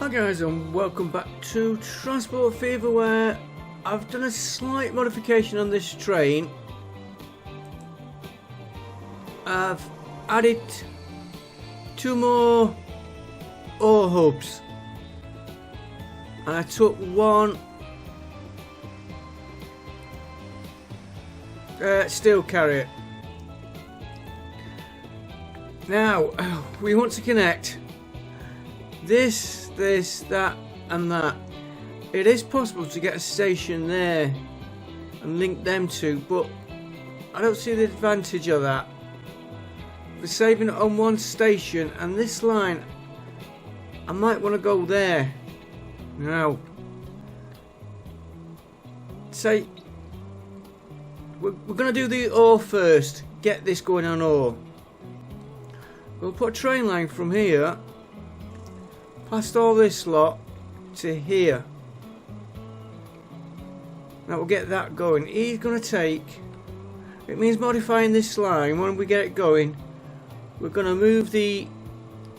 Hi guys, and welcome back to Transport Fever, where I've done a slight modification on this train. I've added 2 more ore hubs, and I took one steel carrier. Now we want to connect this, that and that. It is possible to get a station there and link them two, but I don't see the advantage of that. For saving it on one station and this line, I might want to go there. Now, say we're going to do the ore first, get this going on ore. We'll put a train line from here past all this lot to here. Now we'll get that going. He's going to take, it means modifying this line. When we get it going, we're going to move the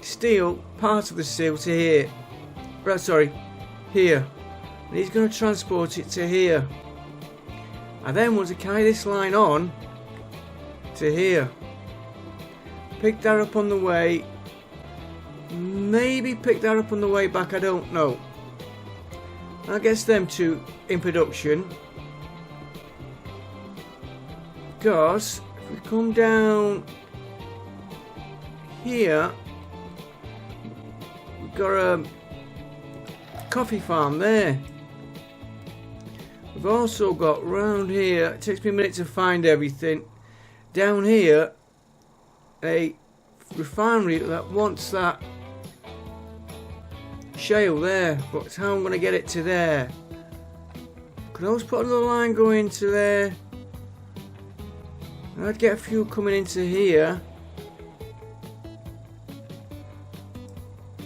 steel, part of the steel, to here. Right, sorry, here. And he's going to transport it to here. I then want to carry this line on to here. Pick that up on the way. Maybe pick that up on the way back, I don't know. That gets them two in production. Because if we come down here, we've got a coffee farm there. We've also got round here, it takes me a minute to find everything, down here a refinery that wants that shale there, but it's how I'm going to get it to there. Could always put another line going to there. I'd get a few coming into here.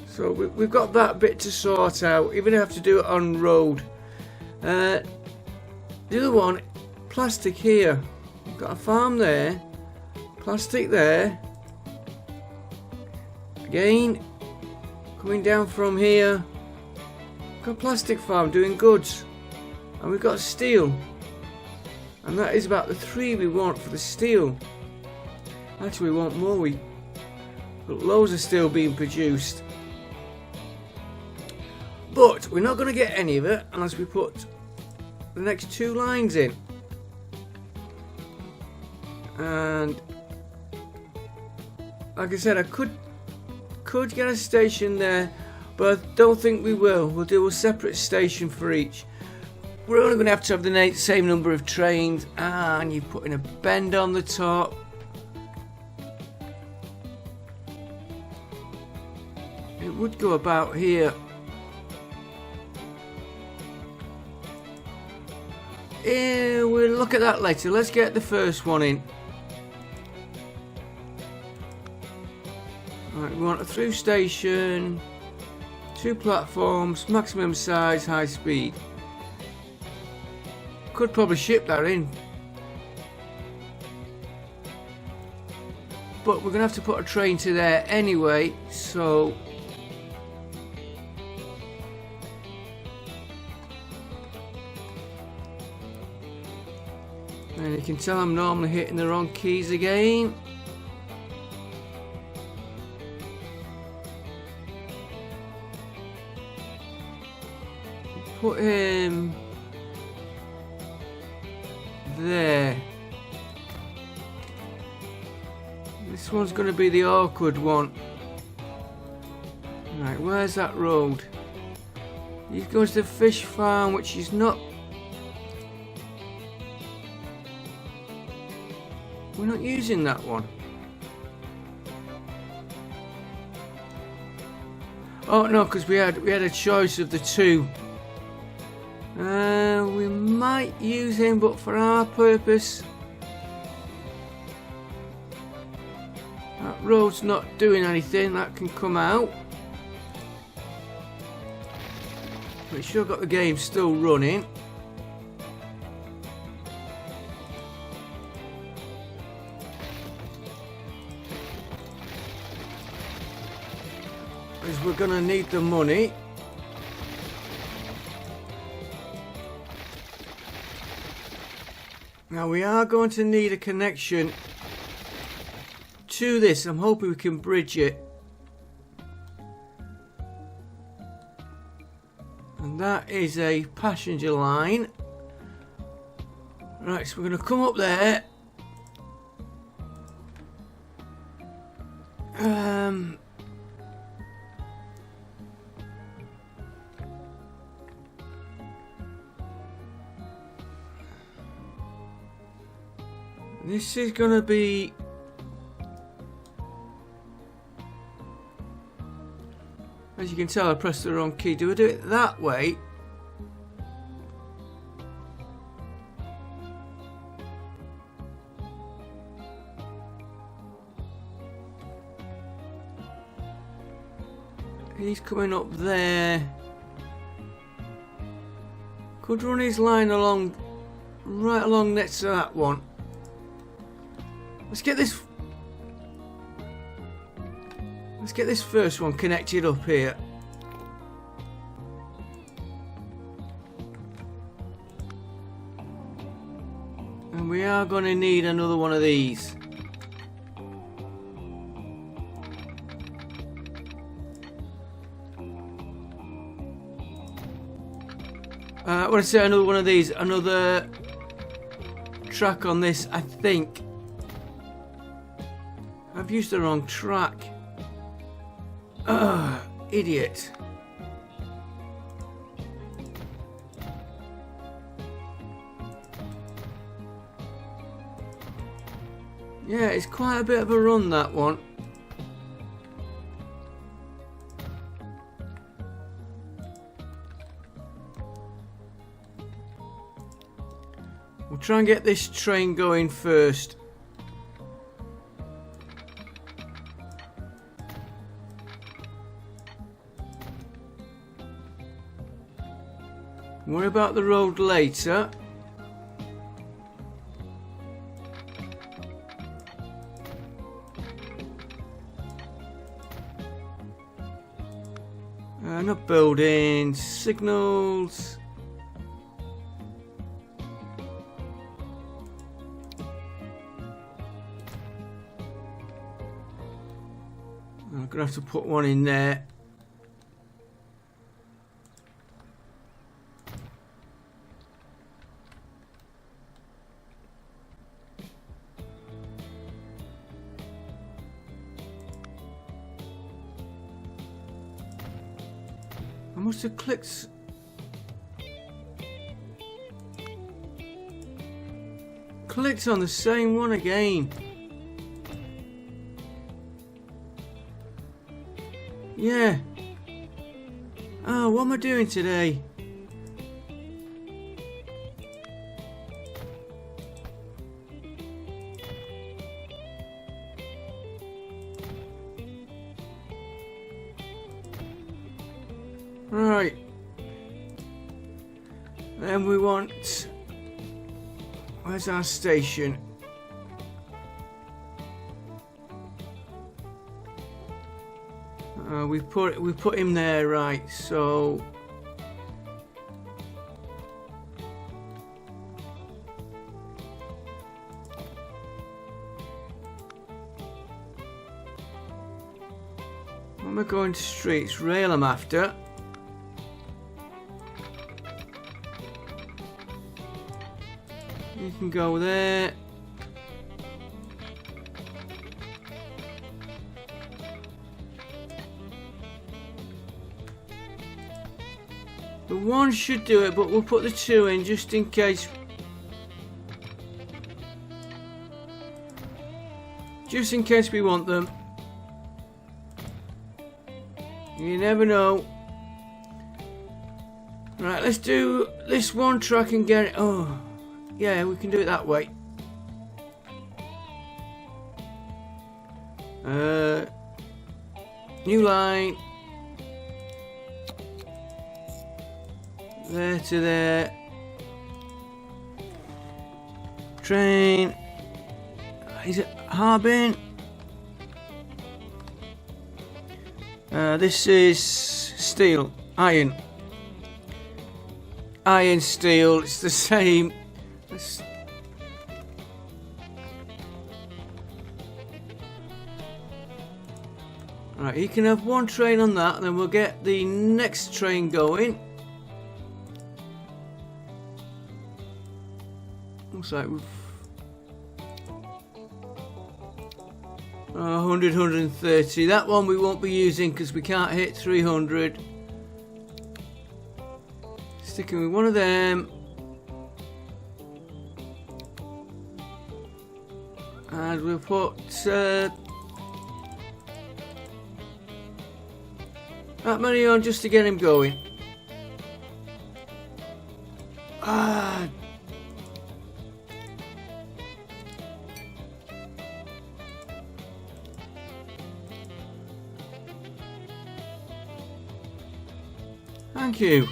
So we've got that bit to sort out, even if I have to do it on road. The other one, plastic here. We've got a farm there, plastic there. Again, coming down from here, got a plastic farm doing goods, and we've got steel, and that is about the 3 we want for the steel. Actually, we want more. We got loads of steel being produced, but we're not going to get any of it unless we put the next 2 lines in. And like I said, I could get a station there, but I don't think we will. We'll do a separate station for each. We're only going to have the same number of trains, and you're putting a bend on the top. It would go about here. Yeah, we'll look at that later. Let's get the first one in. Right, we want a through station, 2 platforms, maximum size, high speed. Could probably ship that in, but we're going to have to put a train to there anyway, so and you can tell I'm normally hitting the wrong keys again. Put him there. This one's going to be the awkward one. Right, where's that road? He's going to the fish farm, which is not. We're not using that one. Oh no, because we had a choice of the 2. We might use him, but for our purpose, that road's not doing anything. That can come out. But sure got the game still running. Because we're going to need the money. Now we are going to need a connection to this. I'm hoping we can bridge it. And that is a passenger line. Right, so we're going to come up there. This is going to be... As you can tell, I pressed the wrong key. Do I do it that way? He's coming up there. Could run his line along, right along next to that one. Let's get this first one connected up here. And we are going to need another one of these. I want to say another one of these, another track on this, I think. I've used the wrong track. Ugh, idiot. Yeah, it's quite a bit of a run, that one. We'll try and get this train going first. Worry about the road later. Not buildings, signals. I'm gonna have to put one in there. I must have clicked. Clicked on the same one again. Yeah. Oh, what am I doing today? Right. Then we want... Where's our station? We put him there, right? So am I going to streets? Rail I'm after. You can go there. The one should do it, but we'll put the two in just in case. Just in case we want them. You never know. Right, let's do this one track and get it. Oh, yeah, we can do it that way. New line. There to there. Train. Is it Harbin? This is steel. Iron. Iron, steel. It's the same. Right, you can have one train on that, and then we'll get the next train going. Looks like we've 100, 130. That one we won't be using because we can't hit 300. Sticking with one of them. And we'll put that many on just to get him going. Ah. Thank you.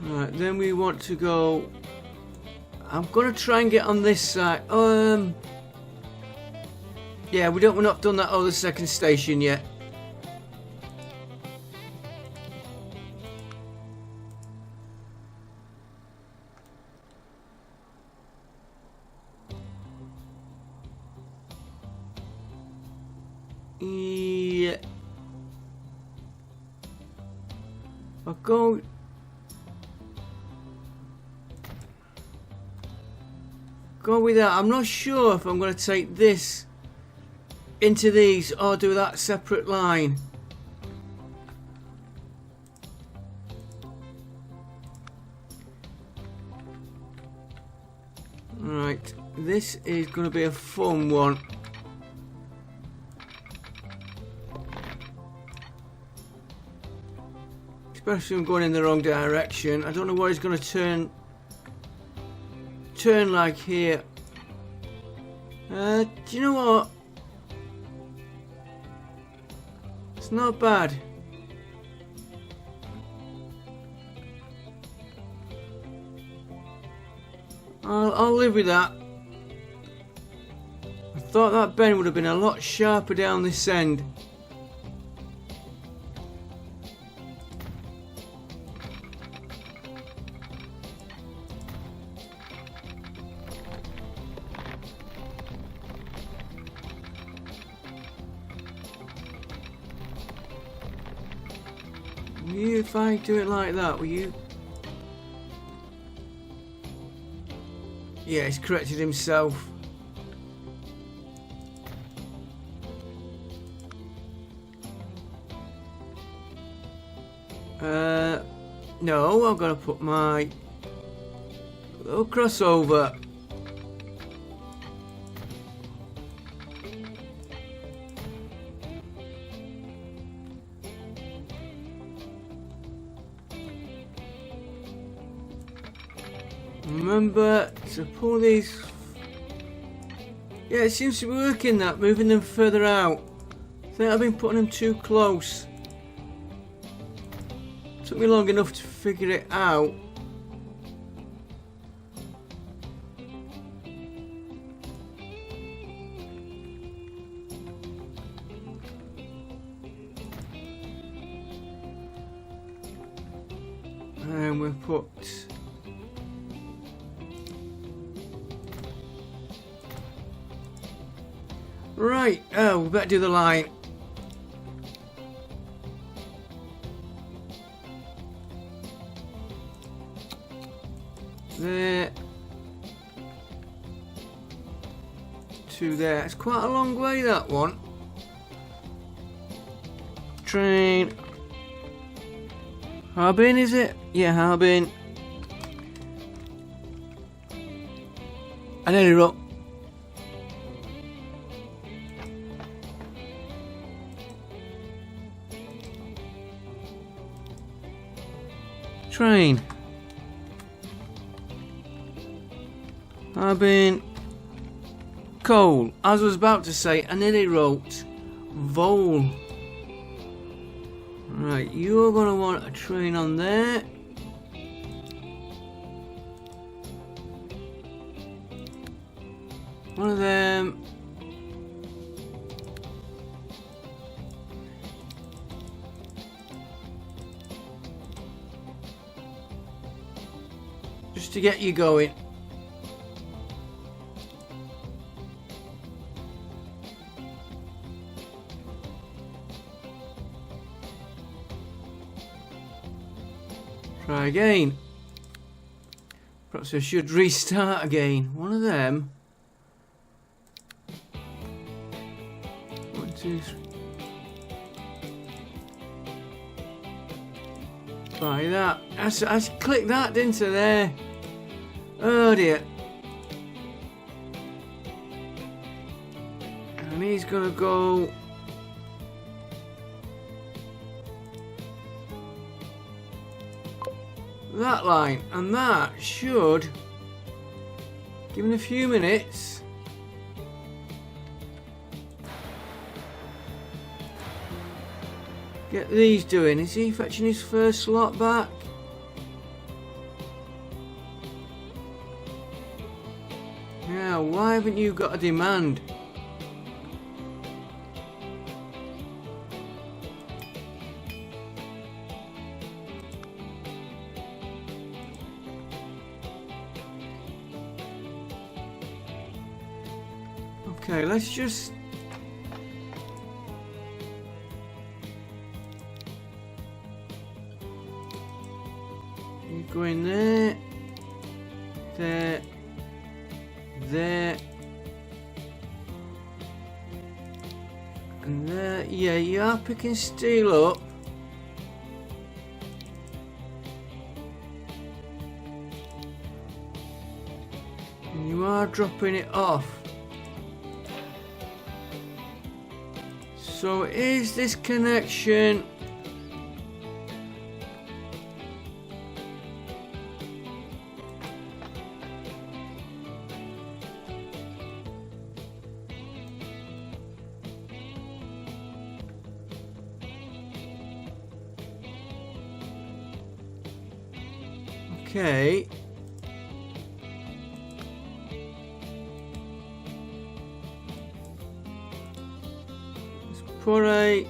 Right, then we want to go. I'm gonna try and get on this side. Yeah, we're not done that other second station yet. Yeah. I'll go. Go with that. I'm not sure if I'm going to take this into these or do that separate line. Right, this is going to be a fun one. Especially if I'm going in the wrong direction. I don't know what he's going to turn like here. Do you know what? It's not bad. I'll live with that. I thought that bend would have been a lot sharper down this end. If I do it like that, will you? Yeah, he's corrected himself. No, I've got to put my little crossover. Remember to pull these. Yeah, it seems to be working, that moving them further out. I think I've been putting them too close. Took me long enough to figure it out. And we've put. Right, oh, we better do the line. There. To there. It's quite a long way, that one. Train. Harbin, is it? Yeah, Harbin. I nearly wrote. Train. Harbin. Coal. As I was about to say, I nearly wrote Vole. Right, you're going to want a train on there. One of them. just to get you going. Try again. Perhaps I should restart again. One of them. 1, 2, 3. Try that. I clicked that, didn't I, there? Oh dear. And he's gonna go. That line, and that should, given a few minutes, get these doing. Is he fetching his first slot back? Now, why haven't you got a demand? Okay, let's just you go in there, there, and there. Yeah, you are picking steel up. And you are dropping it off. So is this connection okay? Put a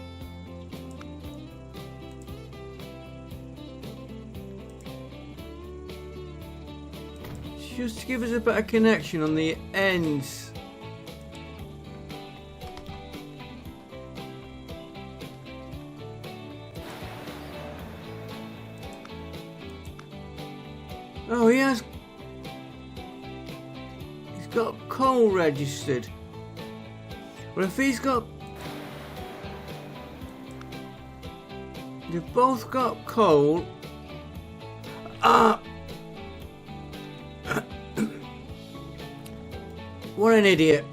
just to give us a better connection on the ends. Oh, he has. He's got coal registered. Well, if he's got. They've both got coal. What an idiot.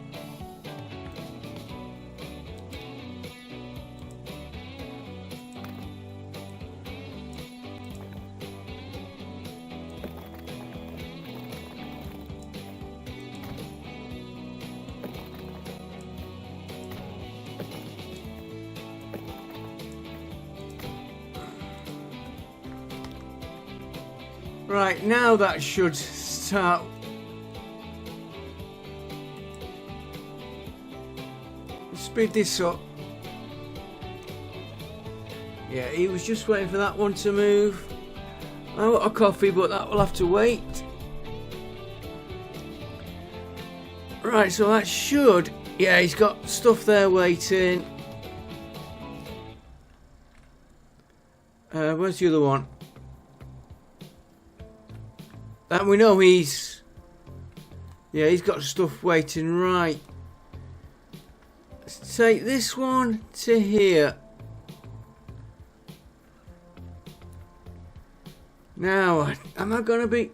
Right, now that should start. Speed this up. Yeah, he was just waiting for that one to move. I want a coffee, but that will have to wait. Right, so that should. Yeah, he's got stuff there waiting. Where's the other one? And we know he's. Yeah, he's got stuff waiting, right. Let's take this one to here. Now, am I going to be...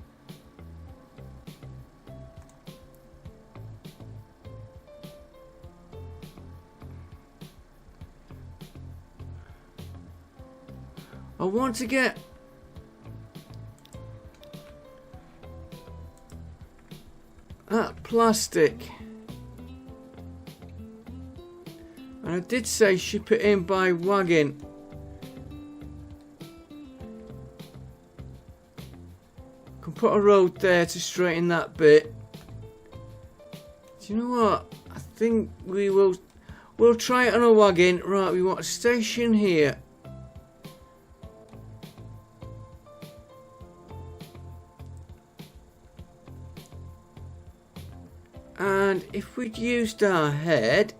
I want to get... that plastic. And I did say ship it in by wagon. Can put a road there to straighten that bit. Do you know what? I think we'll try it on a wagon. Right, we want a station here. And if we'd used our head,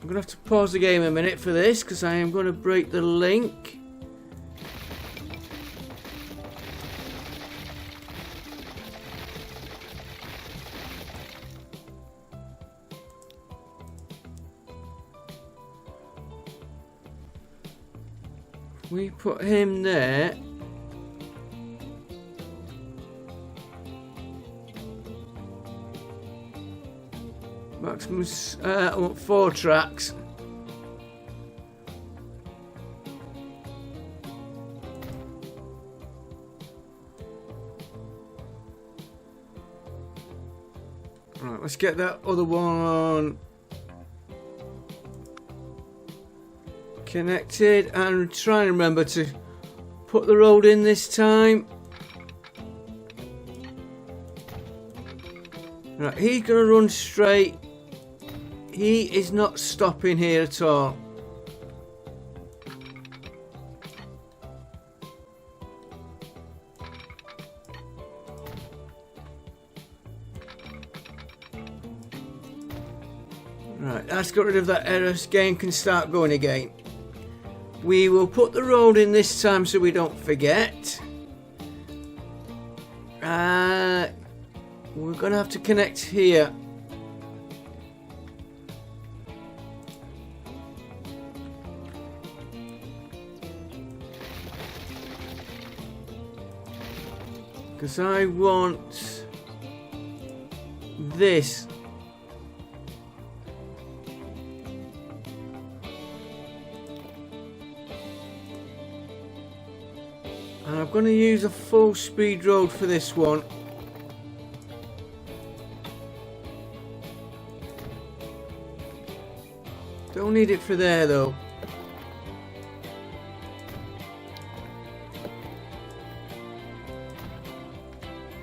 I'm going to have to pause the game a minute for this because I am going to break the link. We put him there. Maximum, I want 4 tracks. Right, let's get that other one connected and try and remember to put the road in this time. Right, he's going to run straight. He is not stopping here at all. Right, that's got rid of that error. Game can start going again. We will put the road in this time so we don't forget. We're going to have to connect here. Because I want this. And I'm going to use a full speed road for this one. Don't need it for there though.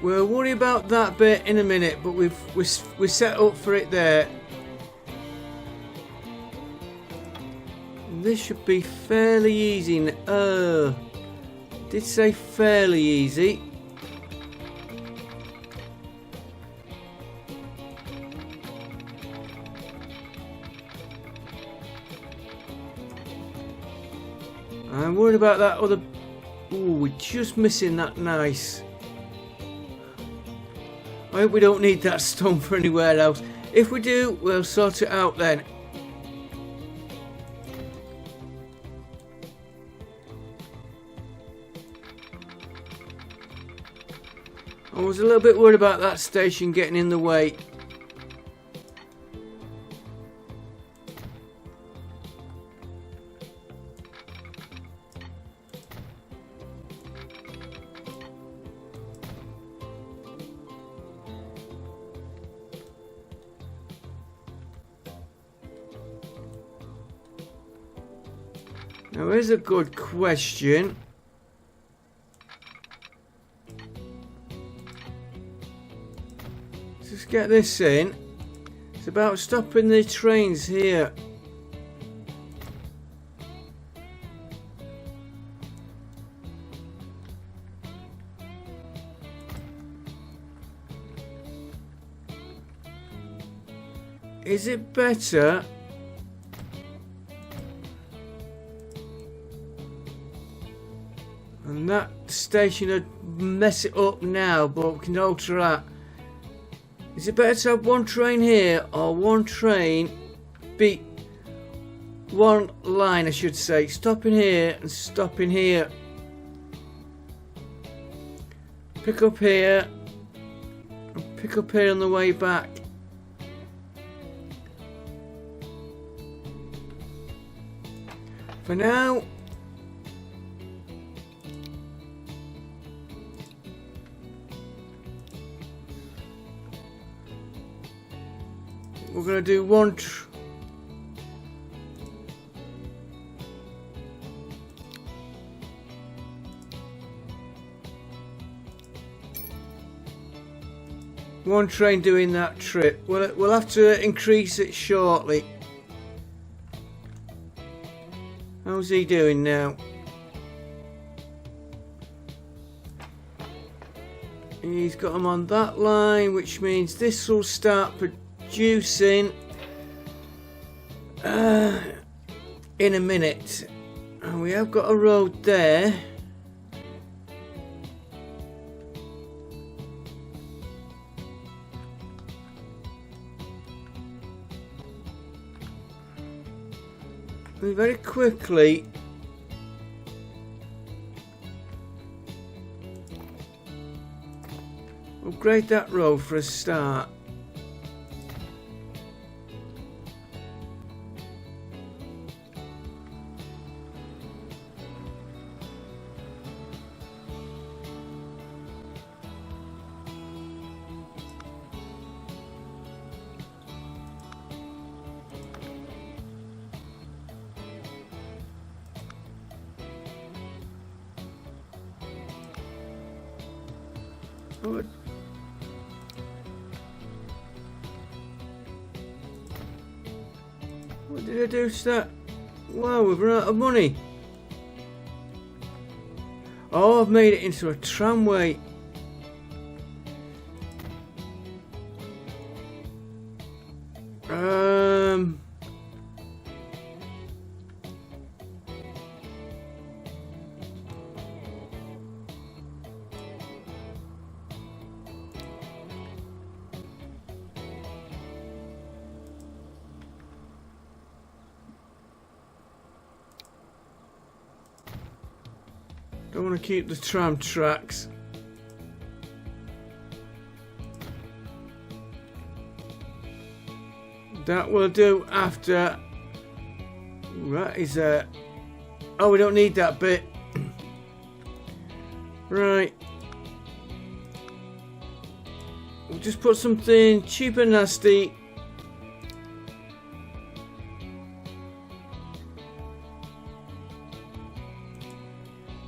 We'll worry about that bit in a minute, but we're set up for it there. And this should be fairly easy. Did say fairly easy. I'm worried about that other. Ooh, we're just missing that nice. I hope we don't need that stone for anywhere else. If we do, we'll sort it out then. I was a little bit worried about that station getting in the way. Now here's a good question. Let's just get this in. It's about stopping the trains here. Is it better? And that station would mess it up now, but we can alter that. Is it better to have one train here or one train beat one line, I should say, stopping here and stopping here? Pick up here and pick up here on the way back. For now, we're going to do one train doing that trip. We'll have to increase it shortly. How's he doing now? He's got them on that line, which means this will start producing in a minute. And we have got a road there. We very quickly upgrade that road for a start. What did I do to that? Wow, we've run out of money. Oh, I've made it into a tramway. Don't want to keep the tram tracks. That will do after. That is a. Oh, we don't need that bit. Right. We'll just put something cheap and nasty.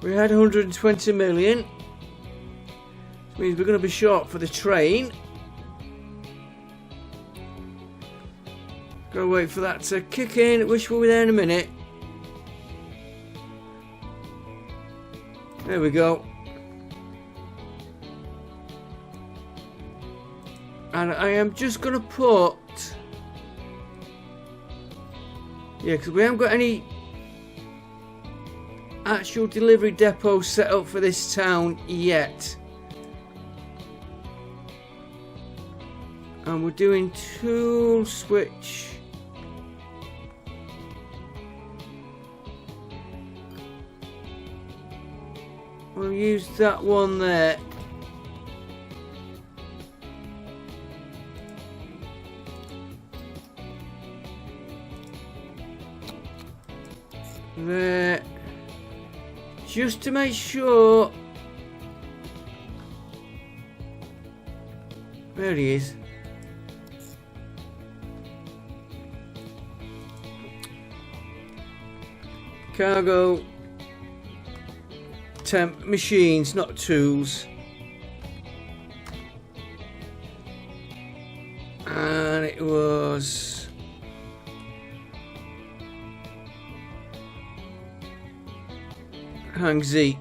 We had 120 million. Which means we're going to be short for the train. Gotta wait for that to kick in, which will be there in a minute. There we go. And I am just gonna put, yeah, because we haven't got any actual delivery depot set up for this town yet. And we're doing tool switch. We'll use that one there. There. Just to make sure. There he is. Cargo. Temp machines, not tools. And it was Hang Z.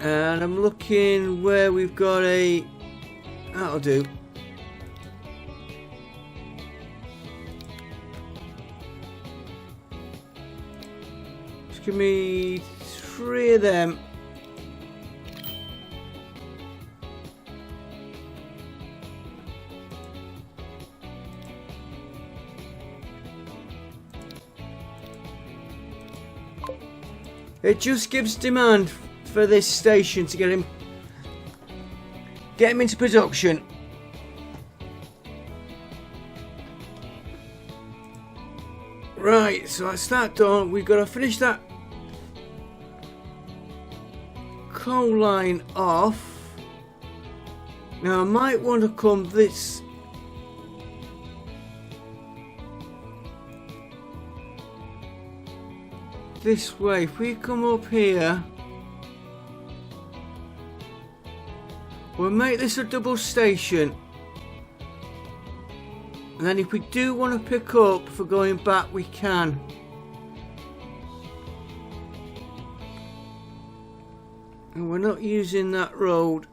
And I'm looking where we've got a. That'll do. Give me 3 of them. It just gives demand for this station to get him into production. Right, so that's that done. We've got to finish that coal line off. Now I might want to come this way. If we come up here, we'll make this a double station, and then if we do want to pick up for going back, we can. And we're not using that road.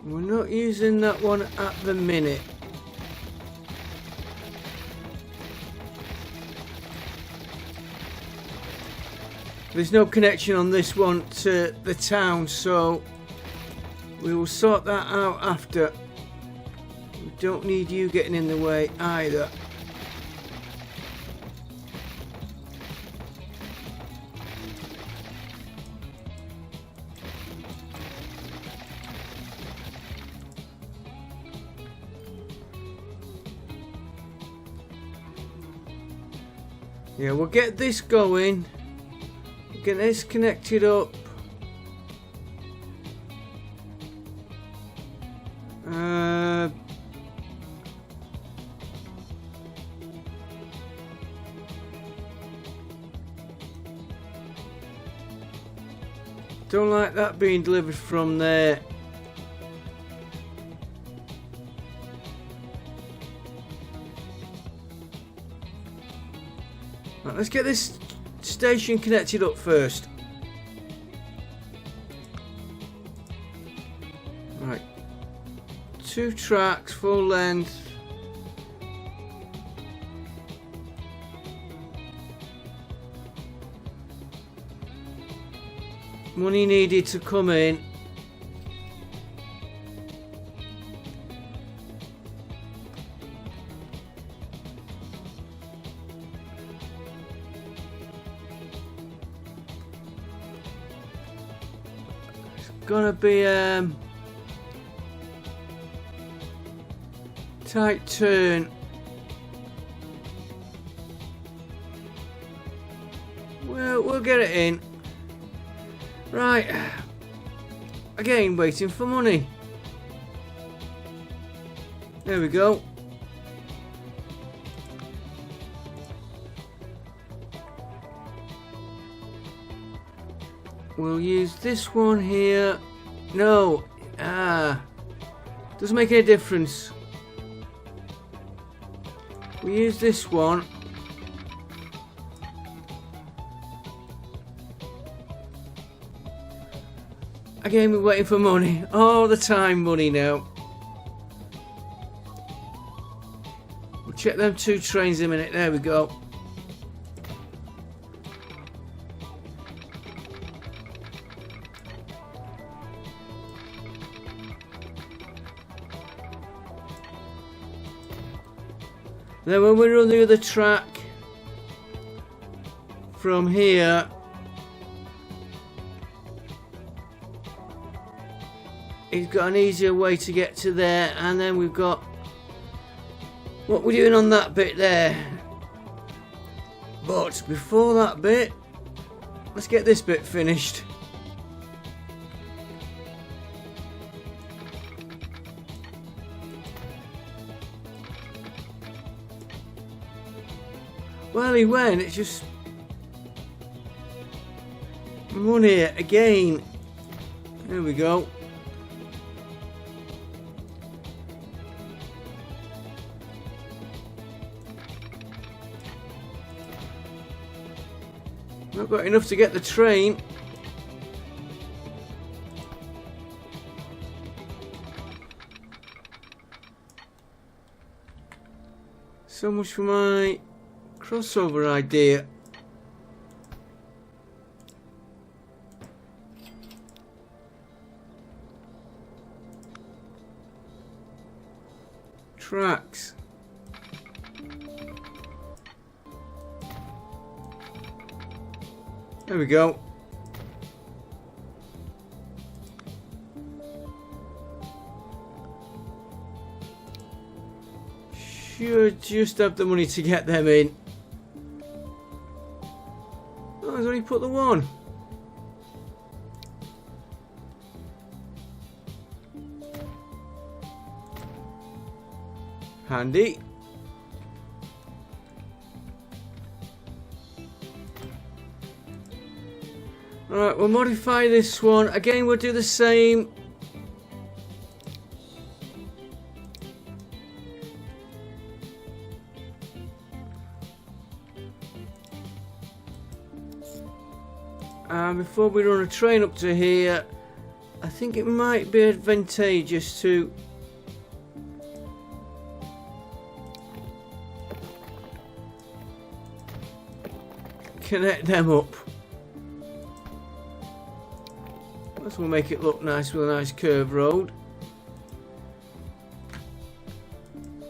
We're not using that one at the minute. There's no connection on this one to the town, so we will sort that out after. We don't need you getting in the way either. Yeah, we'll get this going. Get this connected up. Don't like that being delivered from there. Right, let's get this station connected up first. Right, 2 tracks, full length. Money needed to come in. Gonna be tight turn. Well, we'll get it in. Right. Again, waiting for money. There we go. We'll use this one here. No. Doesn't make any difference. We use this one. Again, we're waiting for money. All the time, money now. We'll check them 2 trains in a minute. There we go. Then when we run the other track from here, it's got an easier way to get to there, and then we've got what we're doing on that bit there. But before that bit, let's get this bit finished. Well, he went, it's just money again. There we go. Not got enough to get the train. So much for my crossover idea. Tracks. There we go. Should just have the money to get them in. Oh, I've only put the one. Handy. Alright, we'll modify this one. Again, we'll do the same. And before we run a train up to here, I think it might be advantageous to connect them up. This will make it look nice with a nice curved road.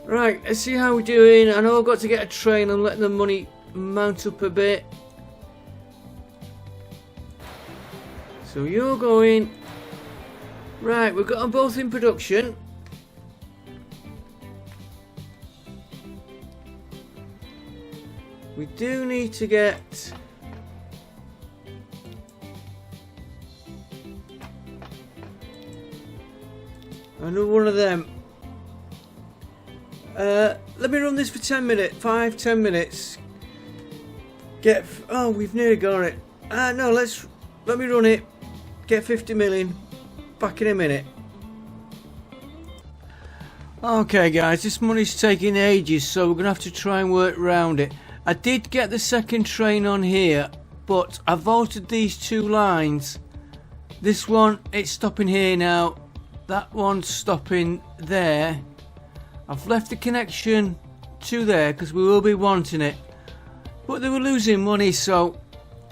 Right, let's see how we're doing. I know I've got to get a train and let the money mount up a bit. So you're going. Right, we've got them both in production. We do need to get another one of them. Let me run this for 10 minutes, 5-10 minutes. Oh, we've nearly got it. No, let me run it. Get 50 million. Back in a minute. Okay guys, this money's taking ages, so we're gonna have to try and work around it. I did get the second train on here, but I've altered these two lines. This one, it's stopping here now. That one's stopping there. I've left the connection to there because we will be wanting it. But they were losing money, so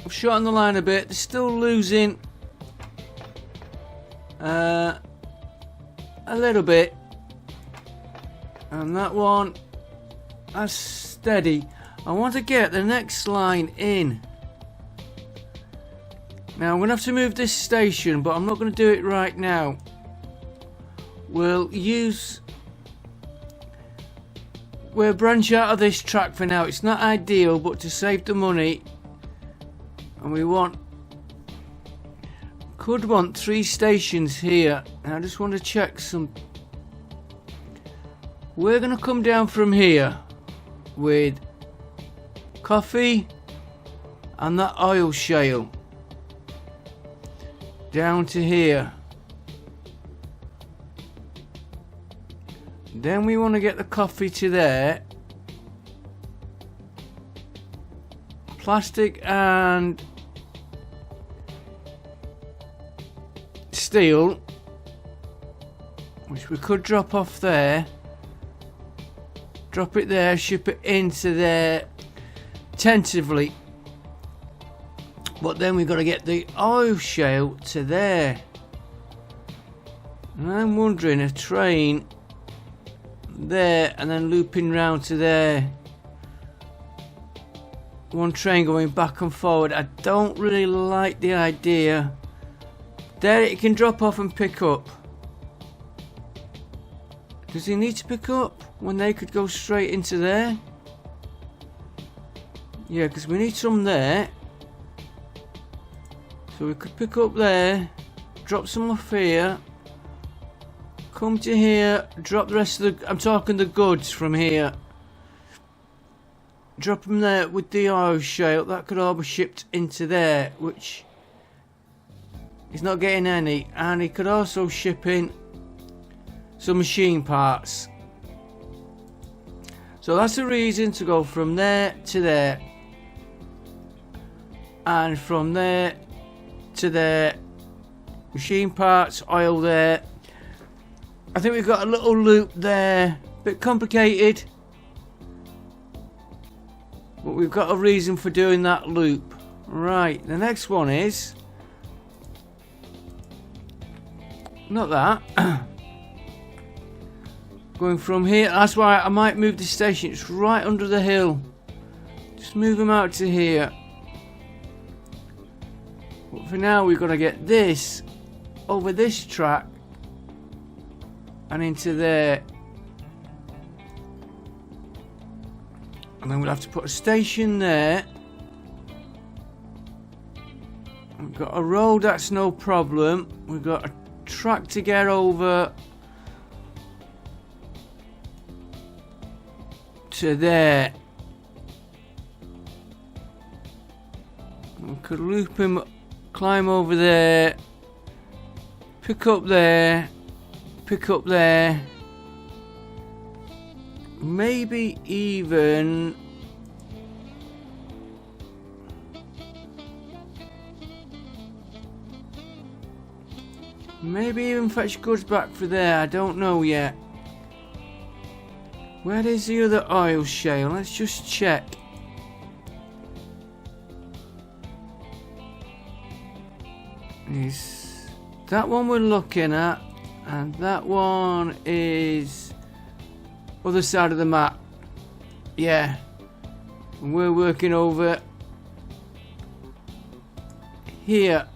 I've shortened the line a bit. They're still losing a little bit. And that one, that's steady. I want to get the next line in. Now I'm going to have to move this station, but I'm not going to do it right now. We'll branch out of this track for now. It's not ideal, but to save the money, and could want 3 stations here. And I just want to check some. We're going to come down from here with coffee and that oil shale down to here. Then we want to get the coffee to there. Plastic and steel, which we could drop off there. Drop it there, ship it into there tentatively. But then we've got to get the oil shale to there. And I'm wondering a train there and then looping round to there. One train going back and forward. I don't really like the idea. There it can drop off and pick up. Does he need to pick up when they could go straight into there? Yeah, because we need some there. So we could pick up there, drop some off here, come to here, drop the rest of the, I'm talking the goods from here. Drop them there with the oil shale. That could all be shipped into there, which he's not getting any. And he could also ship in some machine parts. So that's the reason to go from there to there. And from there to there. Machine parts, oil there. I think we've got a little loop there. Bit complicated. But we've got a reason for doing that loop. Right, the next one is not that. Going from here, that's why I might move the station. It's right under the hill. Just move them out to here. But for now we've got to get this over this track and into there. And then we'll have to put a station there. We've got a road, that's no problem. We've got a track to get over to there. We could loop him, climb over there, pick up there, pick up there. Maybe even Maybe even fetch goods back for there. I don't know yet. Where is the other oil shale? Let's just check. Is that one we're looking at, and that one is other side of the map. Yeah, and we're working over here.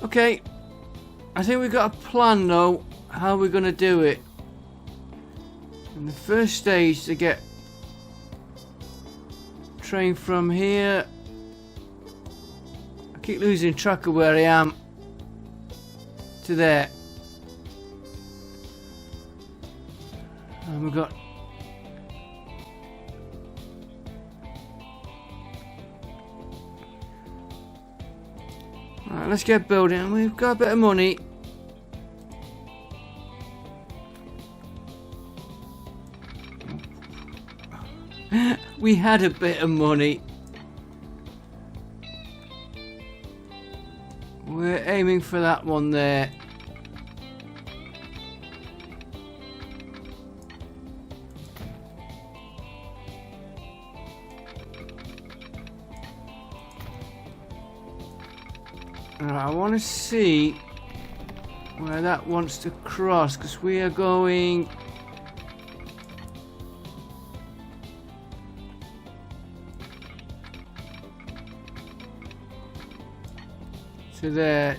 Okay, I think we've got a plan though, how we're going to do it. And the first stage to get train from here. I keep losing track of where I am. To there. And we've got Alright, let's get building. We've got a bit of money. We had a bit of money. We're aiming for that one there. I want to see where that wants to cross, because we are going to there.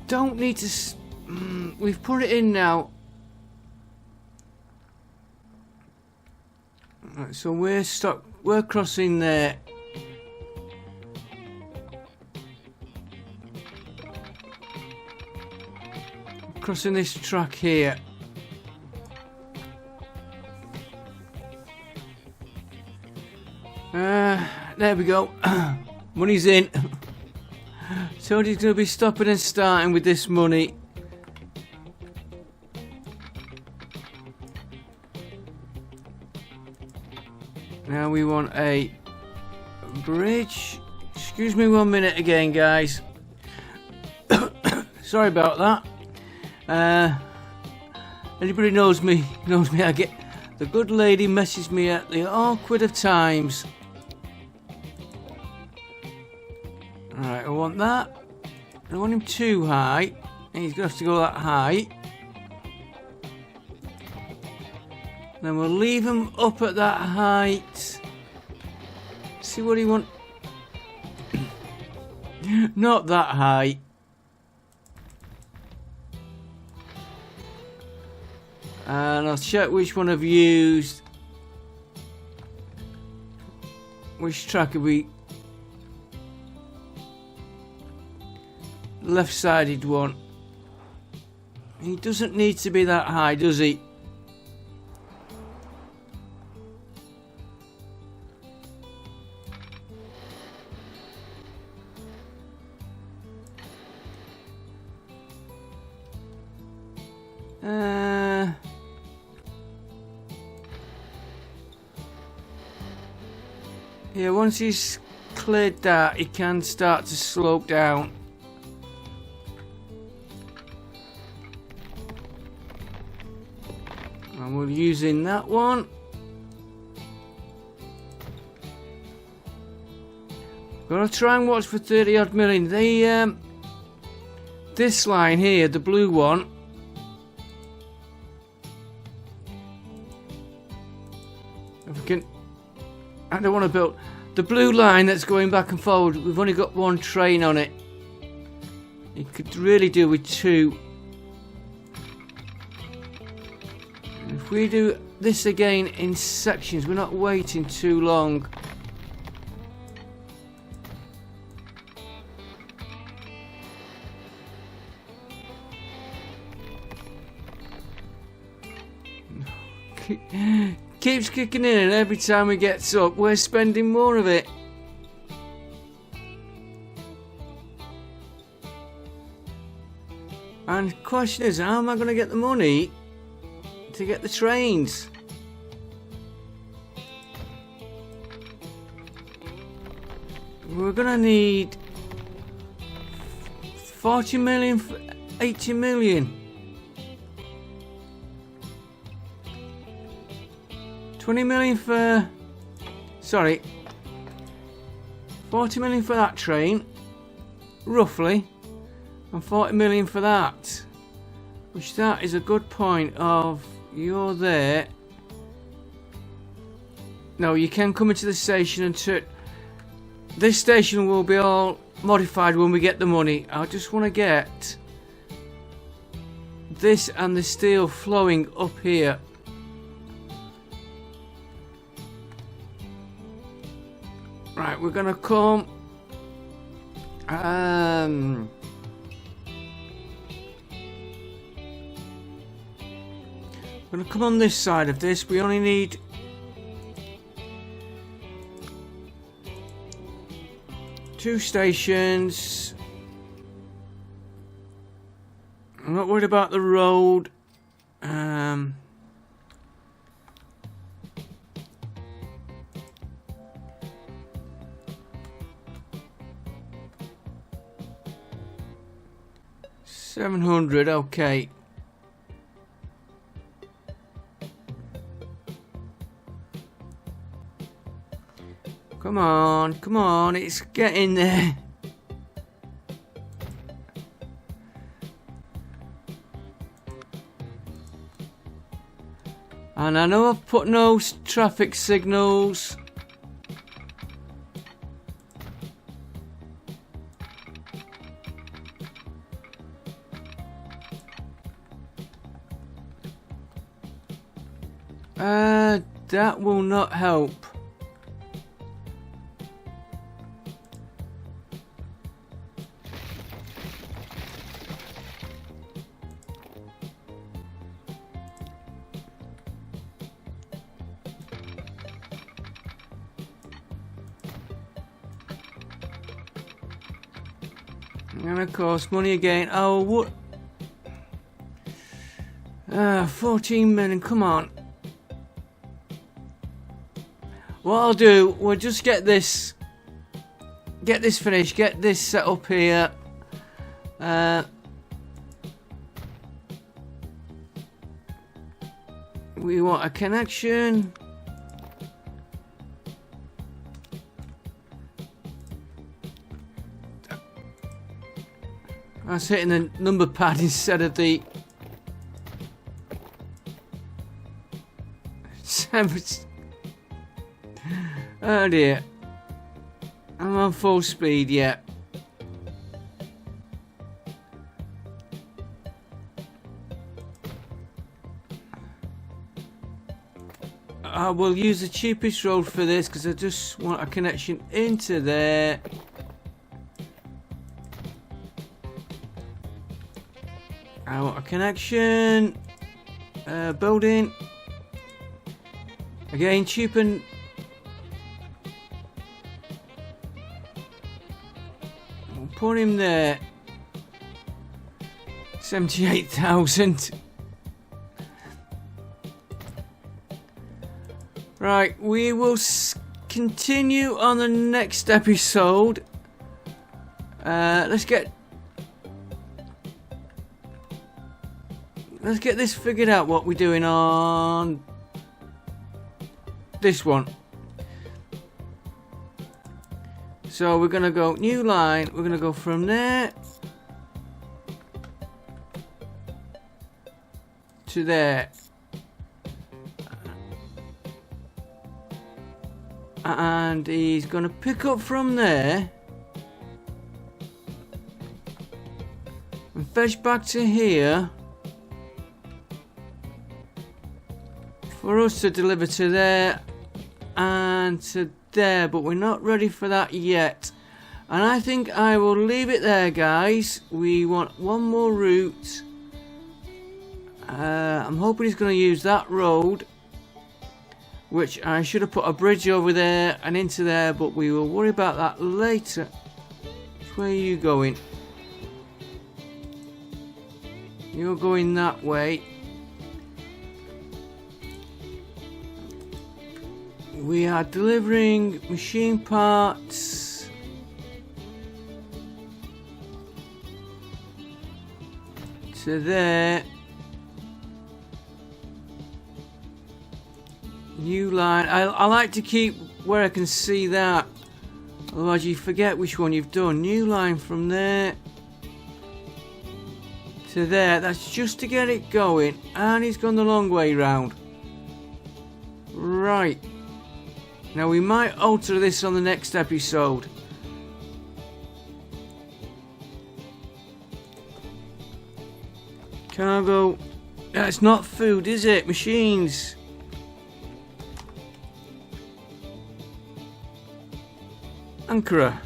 Don't need to. We've put it in now. Right, so we're stuck. We're crossing there. Crossing this track here. There we go. Money's in. Tony's going to be stopping and starting with this money. Now we want a bridge. Excuse me 1 minute again, guys. Sorry about that. Anybody knows me I get the good lady messes me at the awkward of times. Alright, I want that. I don't want him too high. He's going to have to go that high. Then we'll leave him up at that height. See what he wants. Not that high. And I'll check which one I've used. Which track have we? Left-sided one. He doesn't need to be that high, does he? Yeah, once he's cleared that, he can start to slope down. And we're using that one. Gotta try and watch for 30 odd million. They this line here, the blue one. If we can, I don't want to build the blue line that's going back and forward. We've only got one train on it. You could really do with two. If we do this again in sections, we're not waiting too long. Keeps kicking in, and every time we get up, we're spending more of it. And the question is, how am I going to get the money to get the trains? we're gonna need 40 million for 80 million. 20 million for... Sorry. 40 million for that train. Roughly. And 40 million for that. Which that is a good point of... You're there. No, you can come into the station and this station will be all modified when we get the money. I just want to get this and the steel flowing up here. Right, we're gonna come. We're gonna come on this side of this. We only need two stations. I'm not worried about the road. 700, okay. Come on, it's getting there. And I know I've put no traffic signals. That will not help. And of course, money again. Oh, what? 14 million, come on. What I'll do, we'll just get this finished, get this set up here. We want a connection. I was hitting the number pad instead of the 7. Oh dear. I'm on full speed yet. I will use the cheapest road for this because I just want a connection into there. I want a connection. Building. Again, cheap and... We'll put him there. 78,000. Right, we will continue on the next episode. Let's get this figured out, what we're doing on this one. So we're gonna go new line, we're gonna go from there to there. And he's gonna pick up from there and fetch back to here for us to deliver to there and to there, but we're not ready for that yet. And I think I will leave it there, guys. We want one more route. I'm hoping he's going to use that road, which I should have put a bridge over there and into there, but we will worry about that later. Where are you going? You're going that way. We are delivering machine parts. to there. New line. I like to keep where I can see that. Otherwise you forget which one you've done. New line from there to there. That's just to get it going. And he's gone the long way round. Right. Now we might alter this on the next episode. Cargo. That's not food, is it? Machines. Anchorer.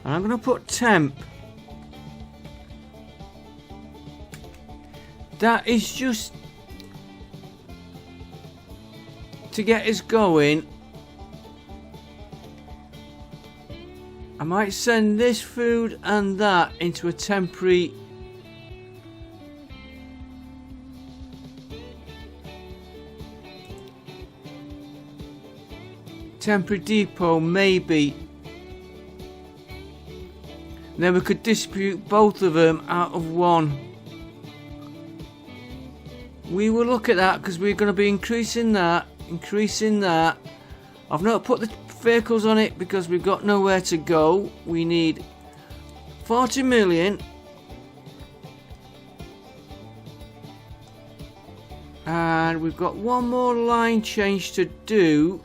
And I'm going to put temp. That is just to get us going. I might send this food and that into a temporary depot, maybe. Then we could distribute both of them out of one. We will look at that because we're going to be increasing that. I've not put the vehicles on it because we've got nowhere to go. We need 40 million. And we've got one more line change to do.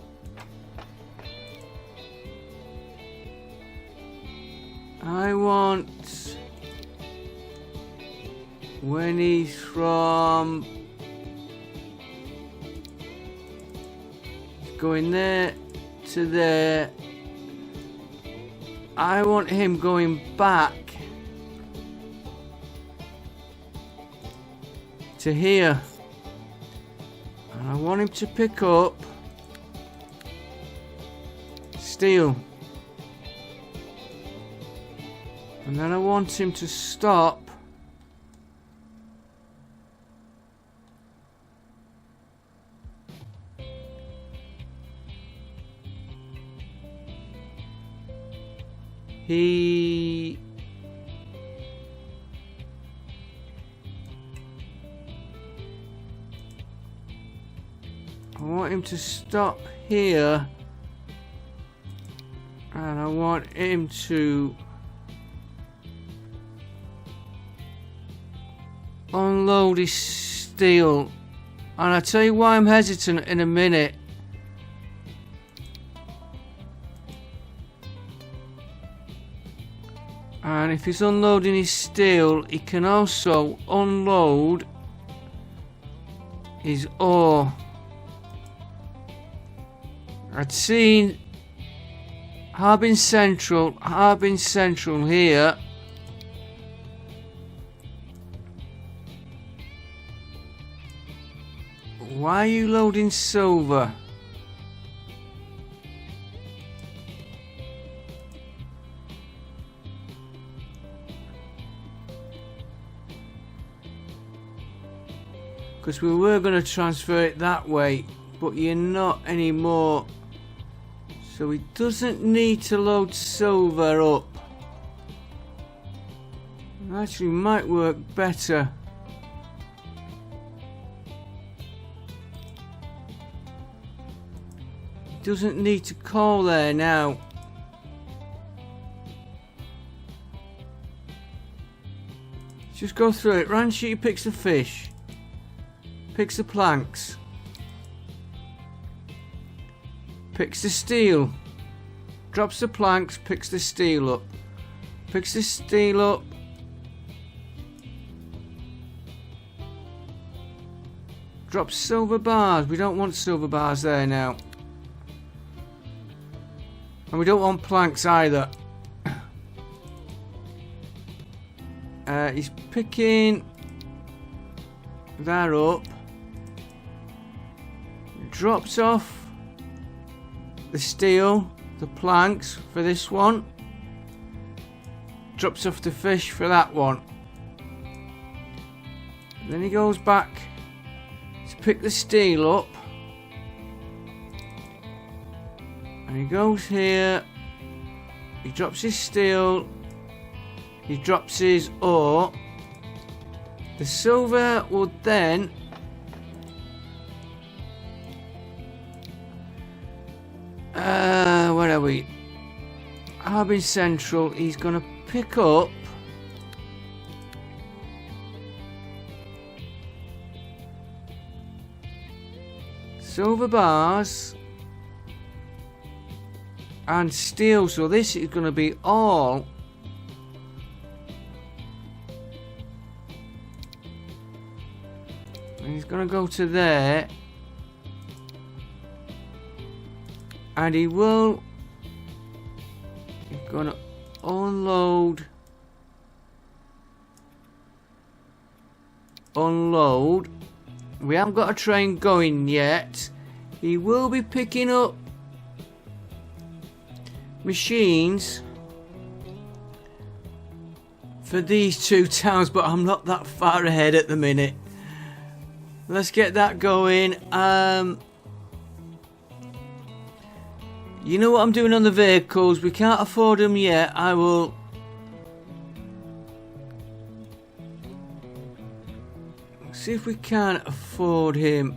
I want when he's from going there to there. I want him going back to here, and I want him to pick up steel. And then I want him to stop I want him to stop here, and I want him to unload his steel. And I'll tell you why I'm hesitant in a minute. And if he's unloading his steel, he can also unload his ore. I'd seen Harbin Central here. Why are you loading silver? Because we were going to transfer it that way, but you're not anymore. So he doesn't need to load silver up. Actually might work better. Doesn't need to call there now. Just go through it. Ranchi picks the fish, picks the planks, picks the steel, drops the planks, picks the steel up, picks the steel up, drops silver bars. We don't want silver bars there now. And we don't want planks either. He's picking that up. Drops off the steel, the planks for this one. Drops off the fish for that one. And then he goes back to pick the steel up. And he goes here, he drops his steel, He drops his ore. The silver will then where are we? Harbin Central. He's gonna pick up silver bars and steel, so this is gonna be all and he's gonna go to there, and he's gonna unload. We haven't got a train going yet. He will be picking up machines for these two towns, but I'm not that far ahead at the minute. Let's get that going. You know what I'm doing on the vehicles. We can't afford them yet. I will see if we can afford him.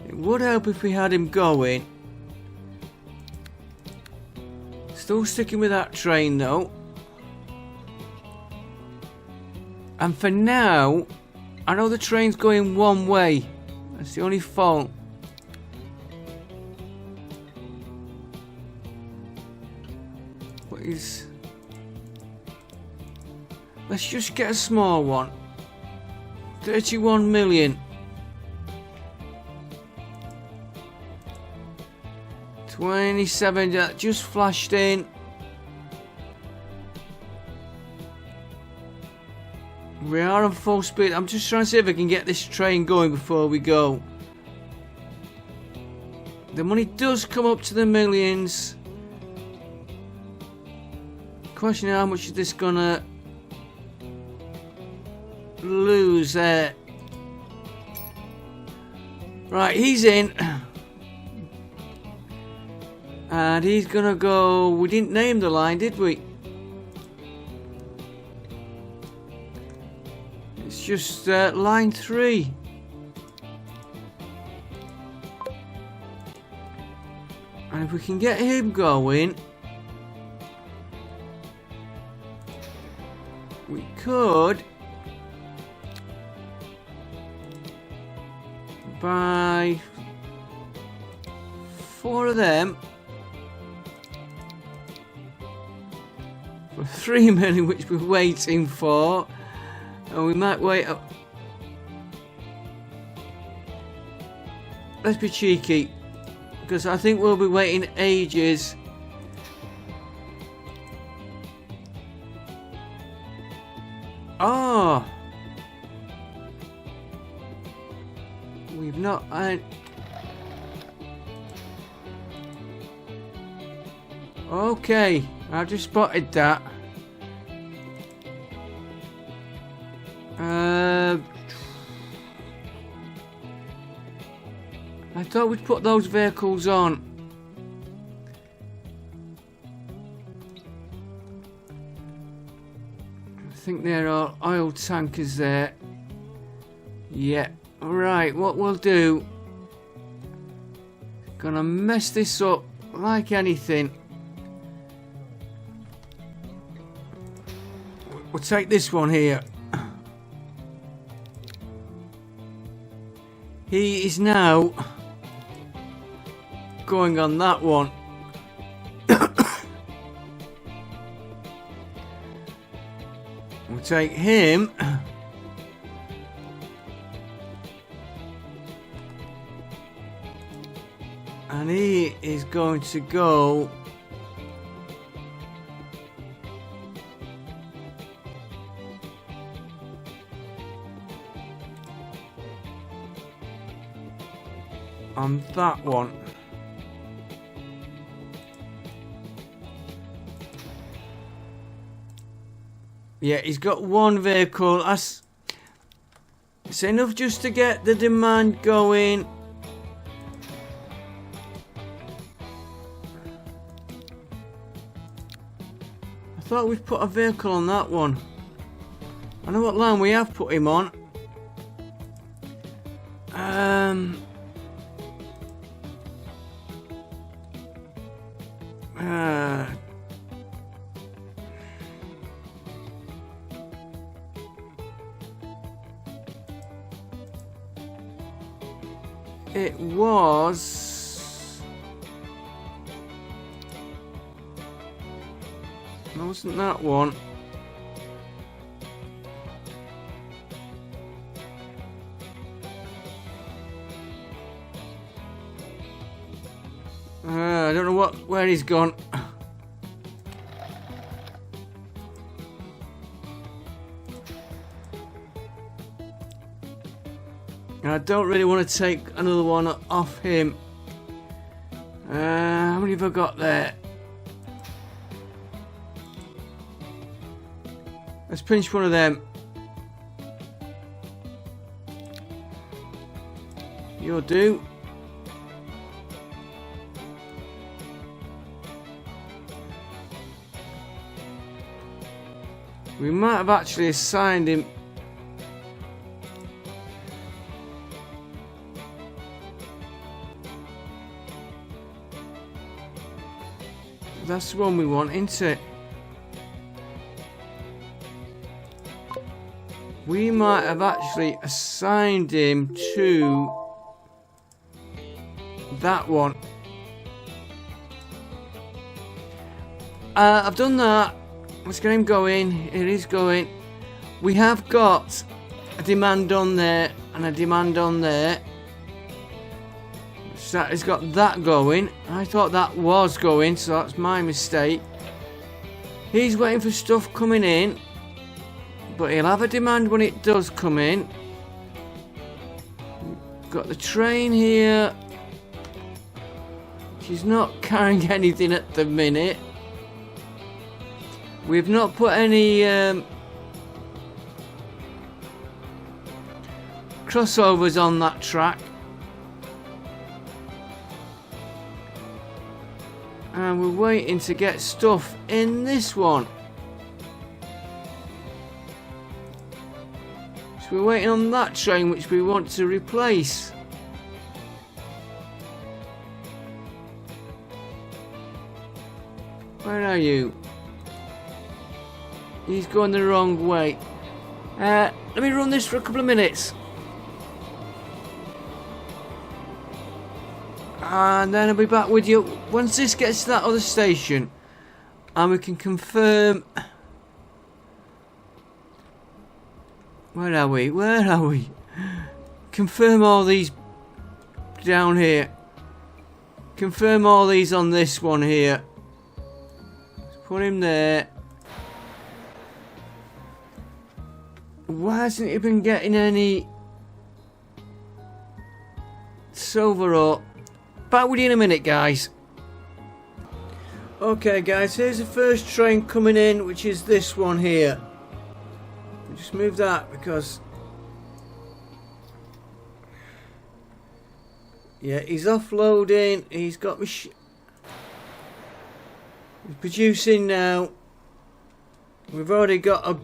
It would help if we had him going. Still sticking with that train though. And for now, I know the train's going one way. That's the only fault. What is... Let's just get a small one. 31 million. 27, that just flashed in. We are on full speed. I'm just trying to see if I can get this train going before we go. The money does come up to the millions. Question is, how much is this gonna lose there? Right, he's in. And he's gonna go... We didn't name the line, did we? It's just line 3. And if we can get him going, we could buy 4 of them for 3 million, which we're waiting for. And we might wait up. Let's be cheeky, because I think we'll be waiting ages. Oh, we've not had... Okay, I've just spotted that. I thought we'd put those vehicles on. I think there are oil tankers there. Yeah. Alright, what we'll do... Gonna mess this up like anything. We'll take this one here. He is now going on that one. We'll take him. And he is going to go on that one. Yeah, he's got one vehicle. It's enough just to get the demand going. thought we'd put a vehicle on that one. I know what line we have put him on. It was... It wasn't that one. I don't know where he's gone. I don't really want to take another one off him. How many have I got there? Let's pinch one of them. You'll do. We might have actually assigned him. That's the one we want, isn't it? We might have actually assigned him to that one. I've done that. Let's get him going. It is going. We have got a demand on there and a demand on there. So that has got that going. I thought that was going, so that's my mistake. He's waiting for stuff coming in, but he'll have a demand when it does come in. Got the train here. She's not carrying anything at the minute. We've not put any crossovers on that track. And we're waiting to get stuff in this one. So we're waiting on that train which we want to replace. Where are you? He's going the wrong way. Let me run this for a couple of minutes. And then I'll be back with you once this gets to that other station. And we can confirm... Where are we? Where are we? Confirm all these down here. Confirm all these on this one here. Let's put him there. Why hasn't he been getting any silver up? Back with you in a minute, guys. Okay, guys, here's the first train coming in, which is this one here. We'll just move that because... Yeah, he's offloading. He's got he's producing now. We've already got a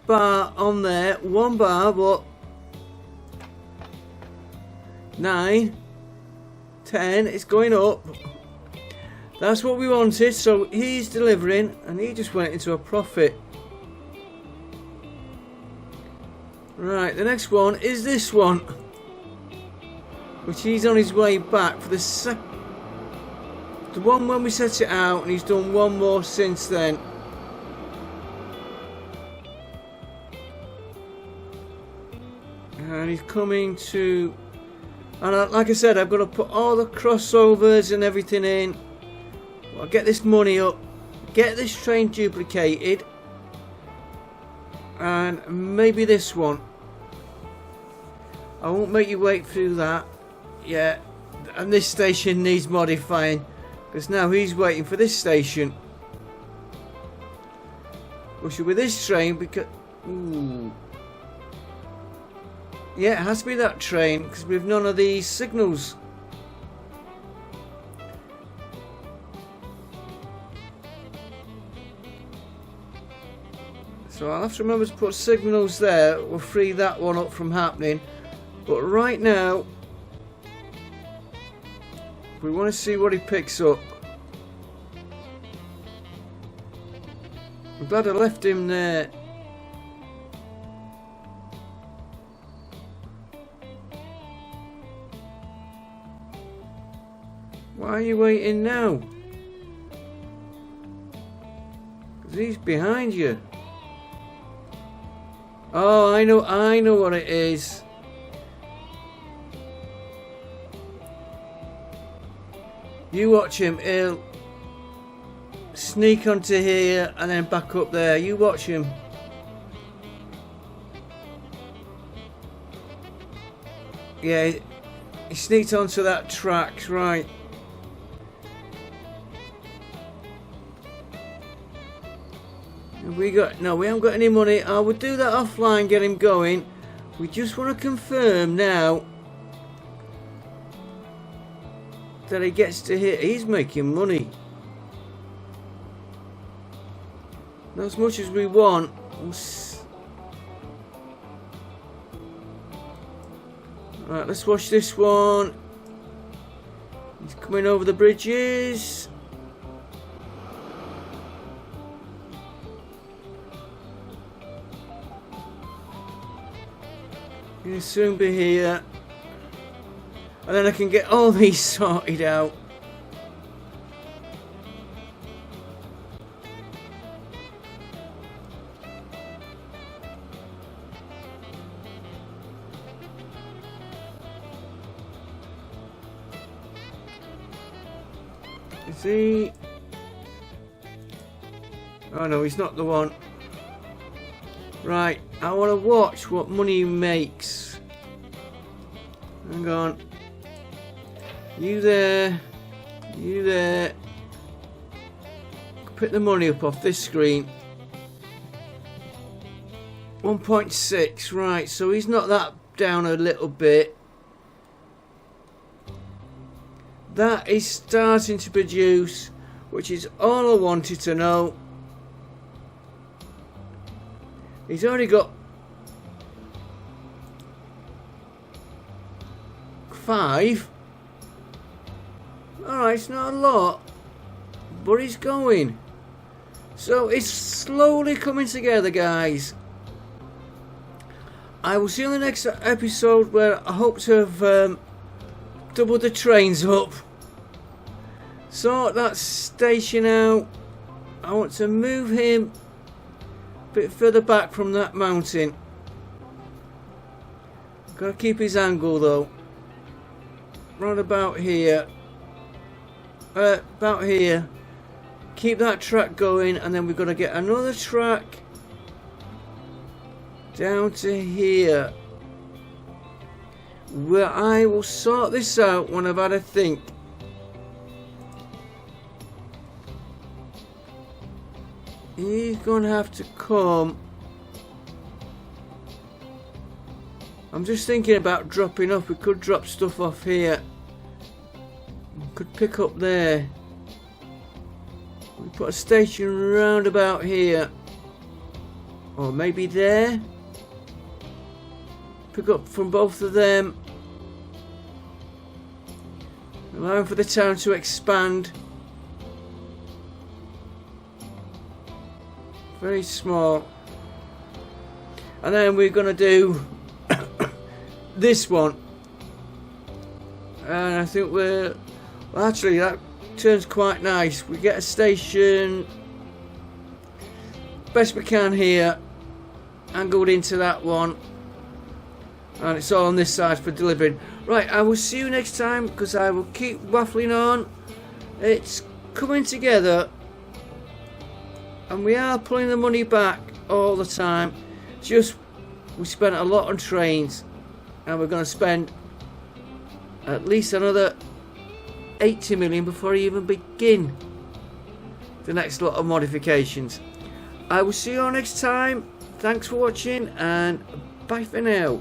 bar on there. One bar, but 9, 10, it's going up. That's what we wanted. So he's delivering and he just went into a profit. Right, the next one is this one, which he's on his way back for the one when we set it out, and he's done one more since then. And he's coming to... And like I said, I've got to put all the crossovers and everything in. I'll get this money up, get this train duplicated, and maybe this one. I won't make you wait through that. Yeah, and this station needs modifying, because now he's waiting for this station, which will be this train, because... Ooh. Yeah, it has to be that train, because we've none of these signals. So I'll have to remember to put signals there. We'll free that one up from happening. But right now, we want to see what he picks up. I'm glad I left him there. Why are you waiting now? 'Cause he's behind you. Oh, I know what it is. You watch him, he'll sneak onto here and then back up there. You watch him. Yeah, he sneaked onto that track, right. We haven't got any money. I would do that offline, get him going. We just want to confirm now that he gets to hit. He's making money. Not as much as we want. Alright, let's watch this one. He's coming over the bridges. He'll soon be here. And then I can get all these sorted out. Is he? Oh no, he's not the one. Right, I want to watch what money he makes. Hang on. You there. You there. Pick the money up off this screen. 1.6, right, so he's not that down a little bit. That is starting to produce, which is all I wanted to know. He's already got 5. Alright, it's not a lot, but he's going. So it's slowly coming together, guys. I will see you in the next episode, where I hope to have doubled the trains up. Sort that station out. I want to move him a bit further back from that mountain. Gotta keep his angle though. Right about here. About here. Keep that track going, and then we've got to get another track down to here, where I will sort this out when I've had a think. He's gonna have to come. I'm just thinking about dropping off. We could drop stuff off here. We could pick up there. We put a station round about here, or maybe there. Pick up from both of them, allowing for the town to expand. Very small. And then we're going to do this one, and I think well, actually that turns quite nice. We get a station best we can here, angled into that one, and it's all on this side for delivering. Right, I will see you next time, because I will keep waffling on. It's coming together, and we are pulling the money back all the time. Just we spent a lot on trains, and we're going to spend at least another 80 million before we even begin the next lot of modifications. I will see you all next time. Thanks for watching, and bye for now.